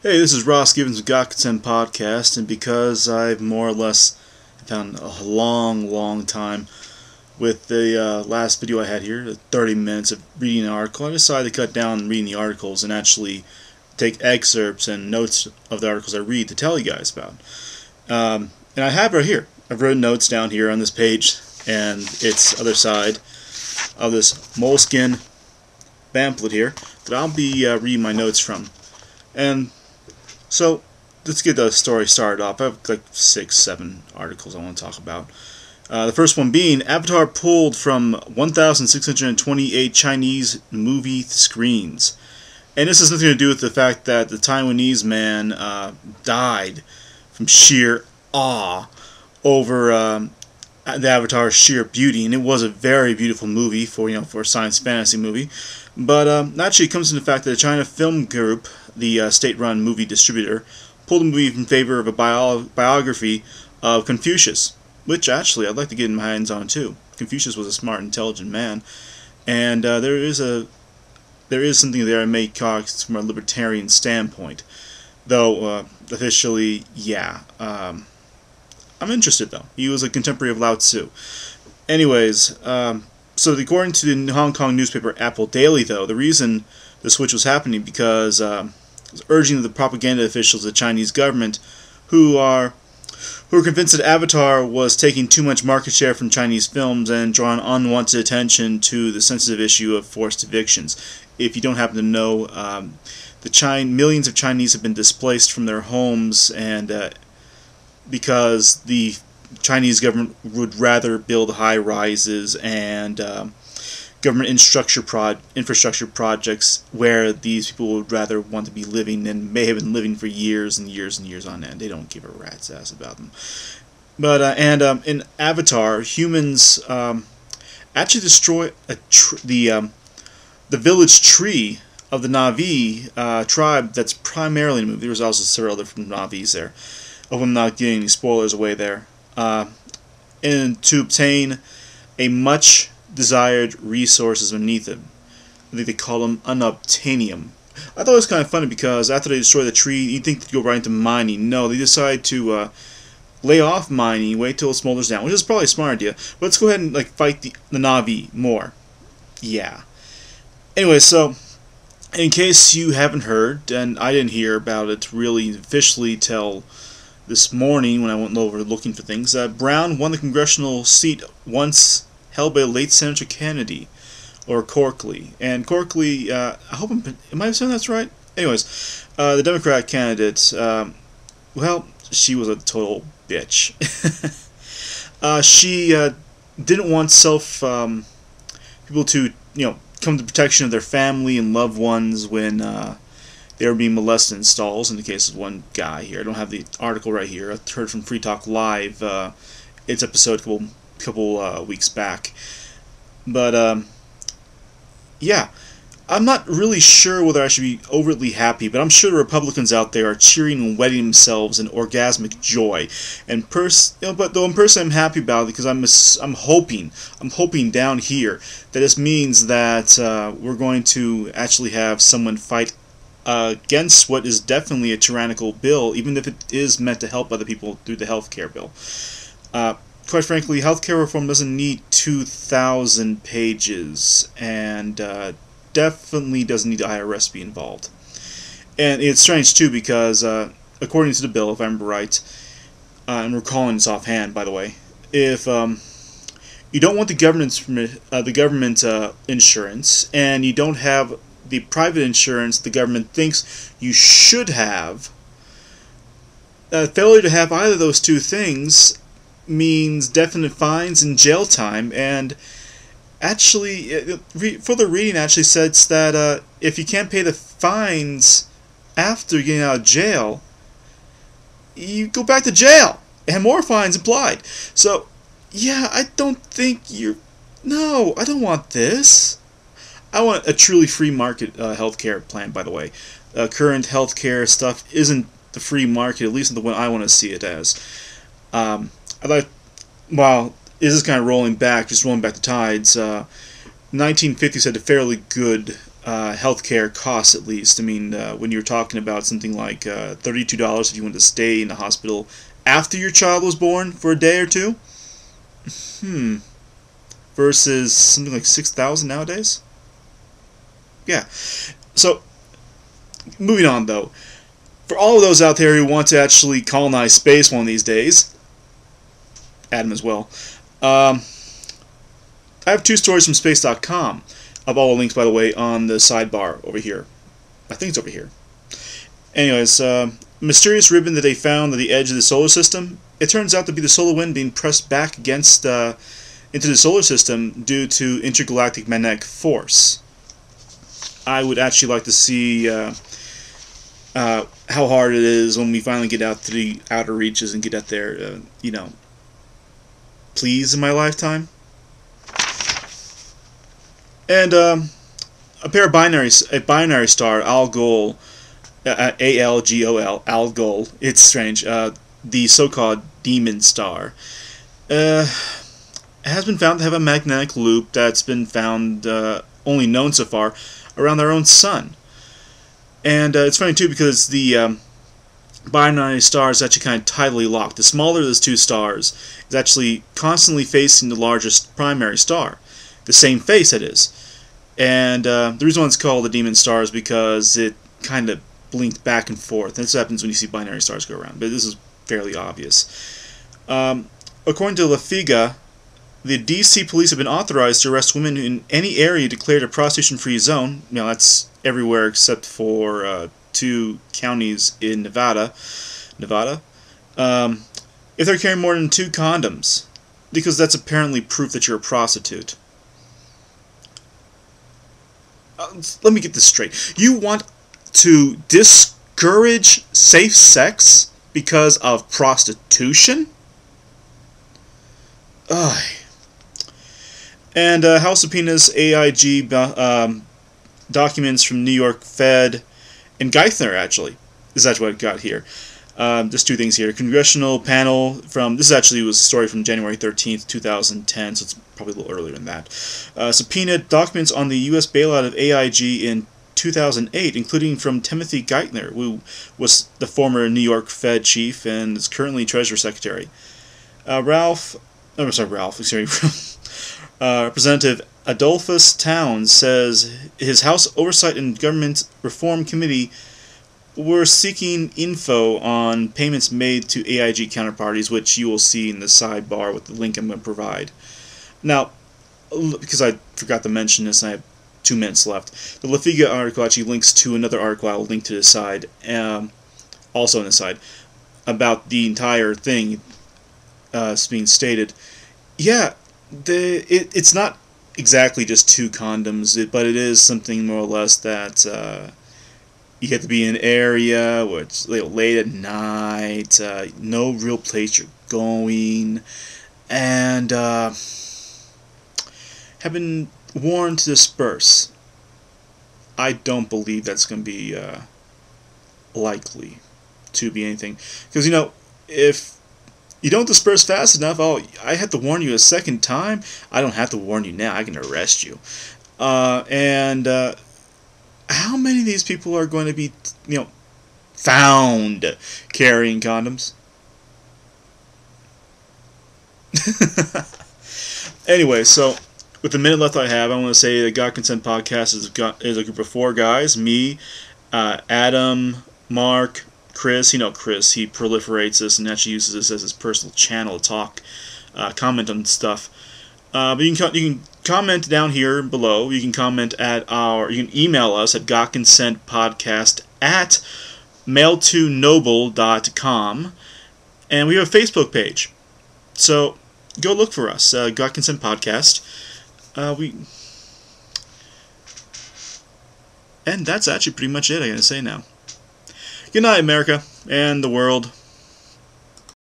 Hey, this is Ross Gibbons of Gakuten Podcast, and because I've more or less found a long time with the last video I had here, 30 minutes of reading an article, I decided to cut down reading the articles and actually take excerpts and notes of the articles I read to tell you guys about. And I have right here. I've written notes down here on this page, and it's other side of this moleskin pamphlet here that I'll be reading my notes from. And so, let's get the story started off. I have like 6-7 articles I want to talk about. The first one being, Avatar pulled from 1,628 Chinese movie screens. And this has nothing to do with the fact that the Taiwanese man died from sheer awe over the Avatar's sheer beauty. And it was a very beautiful movie for a science fantasy movie. But actually it comes from the fact that the China Film Group, the state-run movie distributor, pulled the movie in favor of a biography of Confucius, which actually I'd like to get my hands on too. Confucius was a smart, intelligent man, and there is something there I may talk from a libertarian standpoint, though officially, yeah. I'm interested though. He was a contemporary of Lao Tzu. Anyways, so according to the Hong Kong newspaper Apple Daily, though, the reason the switch was happening because it was urging the propaganda officials of the Chinese government who are convinced that Avatar was taking too much market share from Chinese films and drawing unwanted attention to the sensitive issue of forced evictions. If you don't happen to know, millions of Chinese have been displaced from their homes, and because the Chinese government would rather build high-rises and government infrastructure projects where these people would rather want to be living and may have been living for years and years and years on end. They don't give a rat's ass about them. But in Avatar, humans actually destroy the village tree of the Na'vi tribe that's primarily in the movie. There was also several other from Na'vis there. I hope I'm not getting any spoilers away there. And to obtain a much desired resources beneath it. I think they call them unobtainium. I thought it was kind of funny because after they destroy the tree, you'd think they'd go right into mining. No, they decide to lay off mining, wait till it smolders down, which is probably a smart idea. But let's go ahead and fight the Na'vi more. Yeah. Anyway, so in case you haven't heard, and I didn't hear about it really officially till this morning when I went over looking for things, Brown won the congressional seat once held by late Senator Kennedy, or Corkley. And Corkley, I hope am I saying that's right? Anyways, the Democrat candidate, well, she was a total bitch. She didn't want people to, come to protection of their family and loved ones when they were being molested in stalls, in the case of one guy here. I don't have the article right here. I heard from Free Talk Live, its episode couple weeks back. But, yeah. I'm not really sure whether I should be overtly happy, but I'm sure the Republicans out there are cheering and wetting themselves in orgasmic joy. And but though in person I'm happy about it because I'm hoping down here that this means that we're going to actually have someone fight against what is definitely a tyrannical bill, even if it is meant to help other people through the healthcare bill. Quite frankly, healthcare reform doesn't need 2,000 pages, and definitely doesn't need the IRS to be involved. And it's strange too because, according to the bill, if I remember right, and recalling this offhand, by the way, if you don't want the government insurance, and you don't have the private insurance the government thinks you should have, failure to have either of those two things means definite fines and jail time. And actually, further reading actually says that if you can't pay the fines after getting out of jail, you go back to jail and more fines applied. So, yeah, I don't think no, I don't want this. I want a truly free market healthcare plan, by the way. Current healthcare stuff isn't the free market, at least the one I want to see it as. I'd like, well, this is kind of rolling back the tides. 1950s had a fairly good healthcare costs, at least. I mean, when you're talking about something like $32 if you want to stay in the hospital after your child was born for a day or two, versus something like $6,000 nowadays. Yeah. So, moving on though, for all of those out there who want to actually colonize space one of these days, Adam as well, I have two stories from space.com. I have all the links, by the way, on the sidebar over here. I think it's over here. Anyways, mysterious ribbon that they found at the edge of the solar system. It turns out to be the solar wind being pressed back against into the solar system due to intergalactic magnetic force. I would actually like to see how hard it is when we finally get out to the outer reaches and get out there, you know, please, in my lifetime. And a binary star, Algol, A-L-G-O-L, Algol. It's strange. The so-called demon star has been found to have a magnetic loop that's been found, only known so far, around our own sun. And it's funny too because the binary star is actually kind of tidally locked. The smaller of those two stars is actually constantly facing the largest primary star. The same face it is. And the reason why it's called the demon star is because it kind of blinked back and forth. And this happens when you see binary stars go around, but this is fairly obvious. According to La Figa, the DC police have been authorized to arrest women in any area declared a prostitution-free zone. Now that's everywhere except for 2 counties in Nevada. If they're carrying more than 2 condoms, because that's apparently proof that you're a prostitute. Let me get this straight. You want to discourage safe sex because of prostitution? Ugh. And House subpoenas AIG documents from New York Fed and Geithner, actually. This is actually what I got here. Just 2 things here. Congressional panel from, this actually was a story from January 13th, 2010, so it's probably a little earlier than that. Subpoenaed documents on the U.S. bailout of AIG in 2008, including from Timothy Geithner, who was the former New York Fed chief and is currently Treasury Secretary. Representative Adolphus Towns says his House Oversight and Government Reform Committee were seeking info on payments made to AIG counterparties, which you will see in the sidebar with the link I'm going to provide. Now, because I forgot to mention this, and I have 2 minutes left, the La Figa article actually links to another article I'll link to the side, also on the side, about the entire thing being stated. Yeah, it's not exactly just 2 condoms, but it is something more or less that you have to be in an area where it's late at night, no real place you're going, and have been warned to disperse. I don't believe that's going to be likely to be anything, because, you know, if you don't disperse fast enough, oh, I have to warn you a second time. I don't have to warn you now. I can arrest you. And how many of these people are going to be, you know, found carrying condoms? Anyway, so with the minute left I have, I want to say that God Consent Podcast is a group of 4 guys. Me, Adam, Mark, Chris. You know Chris. He proliferates this and actually uses this as his personal channel to talk, comment on stuff. But you can comment down here below. You can comment at you can email us at gotconsentpodcast@mail2noble.com, and we have a Facebook page. So go look for us, God Consent Podcast. And that's actually pretty much it. I gotta say now. Good night, America and the world.